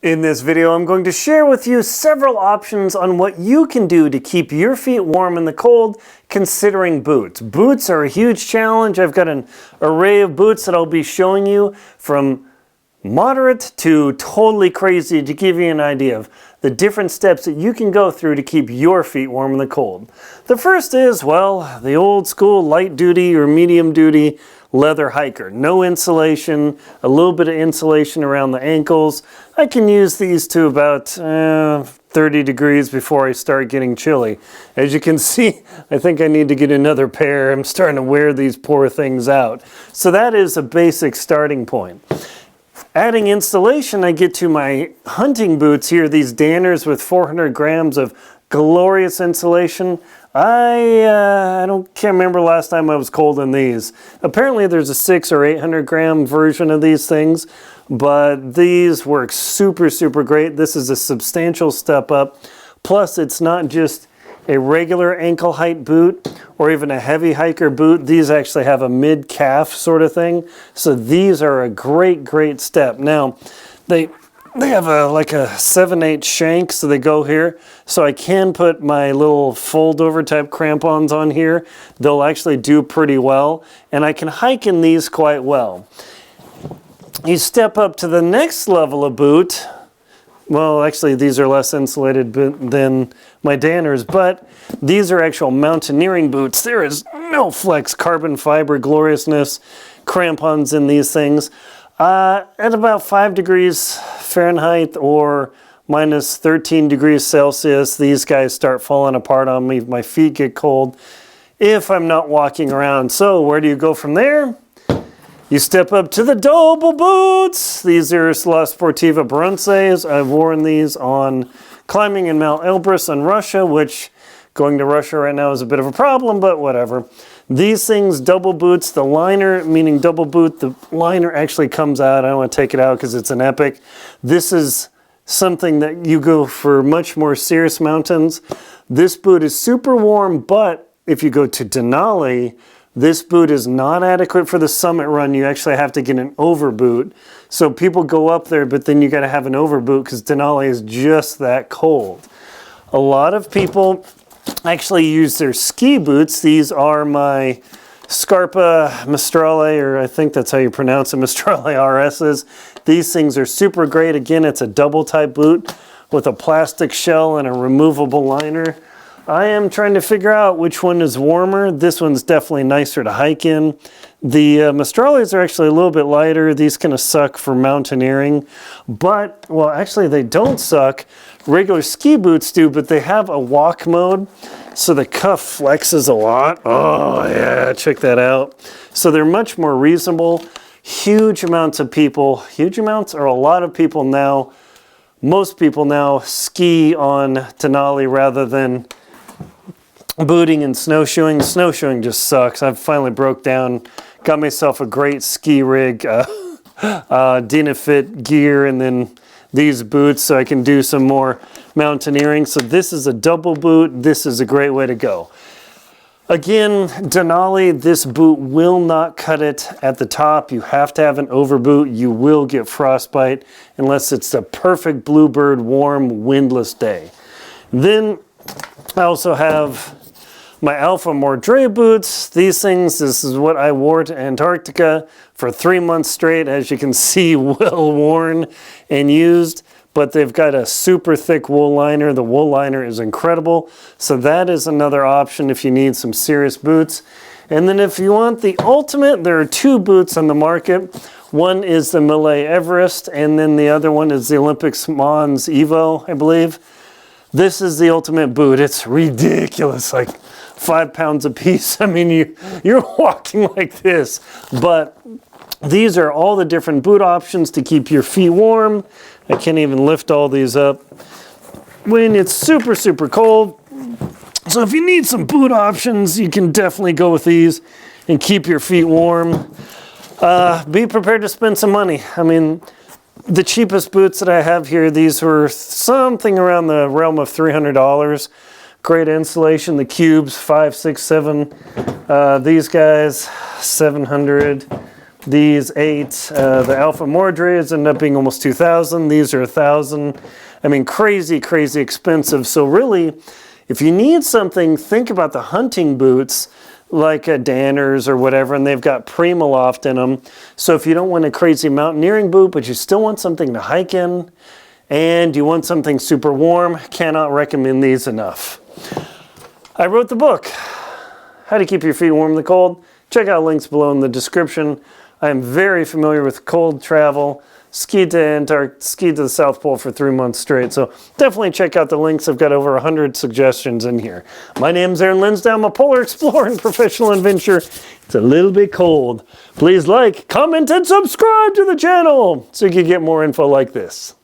In this video, I'm going to share with you several options on what you can do to keep your feet warm in the cold, considering boots. Boots are a huge challenge. I've got an array of boots that I'll be showing you, from moderate to totally crazy, to give you an idea of the different steps that you can go through to keep your feet warm in the cold. The first is, well, the old school light duty or medium duty leather hiker. No insulation, a little bit of insulation around the ankles. I can use these to about 30 degrees before I start getting chilly. As you can see, I think I need to get another pair. I'm starting to wear these poor things out. So that is a basic starting point. Adding insulation, I get to my hunting boots here, these Danners with 400 grams of glorious insulation. I can't remember last time I was cold in these. Apparently there's a 600 or 800 gram version of these things, but these work super great. This is a substantial step up. Plus, it's not just a regular ankle height boot or even a heavy hiker boot. These actually have a mid-calf sort of thing. So these are a great step. Now, they have like a 7/8 shank, so they go here. So I can put my little fold-over type crampons on here. They'll actually do pretty well, and I can hike in these quite well. You step up to the next level of boot. Well, actually, these are less insulated than my Danners, but these are actual mountaineering boots. There is no flex carbon fiber gloriousness crampons in these things. At about 5 degrees Fahrenheit or minus 13 degrees Celsius, these guys start falling apart on me. My feet get cold if I'm not walking around. So where do you go from there? You step up to the double boots. These are La Sportiva Bronces. I've worn these on climbing in Mount Elbrus in Russia, which going to Russia right now is a bit of a problem, but whatever. These things, double boots, the liner, meaning double boot, the liner actually comes out. I don't want to take it out because it's an epic. This is something that you go for much more serious mountains. This boot is super warm, but if you go to Denali, this boot is not adequate for the summit run. You actually have to get an overboot. So people go up there, but then you got to have an overboot because Denali is just that cold. A lot of people actually use their ski boots. These are my Scarpa Mistrale, or I think that's how you pronounce it, Mistrale RSs. These things are super great. Again, it's a double type boot with a plastic shell and a removable liner. I am trying to figure out which one is warmer. This one's definitely nicer to hike in. The Mistrales are actually a little bit lighter. These kind of suck for mountaineering, but, well, actually they don't suck. Regular ski boots do, but they have a walk mode, so the cuff flexes a lot. Oh yeah, check that out. So they're much more reasonable. Huge amounts of people, huge amounts or a lot of people now, most people now ski on Denali rather than booting and snowshoeing. Snowshoeing just sucks. I've finally broke down, got myself a great ski rig, Dynafit gear, and then these boots so I can do some more mountaineering. So this is a double boot. This is a great way to go. Again, Denali, this boot will not cut it at the top. You have to have an overboot. You will get frostbite unless it's the perfect bluebird, warm, windless day. Then I also have my Alpha Mordre boots. These things, this is what I wore to Antarctica for 3 months straight. As you can see, well worn and used, but they've got a super thick wool liner. The wool liner is incredible. So that is another option if you need some serious boots. And then if you want the ultimate, there are 2 boots on the market. One is the Malay Everest, and then the other one is the Olympics Mons Evo, I believe. This is the ultimate boot. It's ridiculous, like 5 pounds a piece. I mean, you're walking like this. But these are all the different boot options to keep your feet warm. I can't even lift all these up when it's super cold. So if you need some boot options, you can definitely go with these and keep your feet warm. Be prepared to spend some money. I mean, the cheapest boots that I have here, these were something around the realm of $300. Great insulation. The cubes, 5, 6, 7. These guys, 700. These 8, the Alpha Mordres end up being almost 2,000. These are 1,000. I mean, crazy, crazy expensive. So really, if you need something, think about the hunting boots like a Danner's or whatever, and they've got Primaloft in them. So if you don't want a crazy mountaineering boot, but you still want something to hike in, and you want something super warm, cannot recommend these enough. I wrote the book, How to Keep Your Feet Warm in the Cold. Check out links below in the description. I am very familiar with cold travel. Skied to Antarctica, skied to the South Pole for 3 months straight. So definitely check out the links. I've got over 100 suggestions in here. My name's Aaron Linsdale. I'm a polar explorer and professional adventurer. It's a little bit cold. Please like, comment, and subscribe to the channel so you can get more info like this.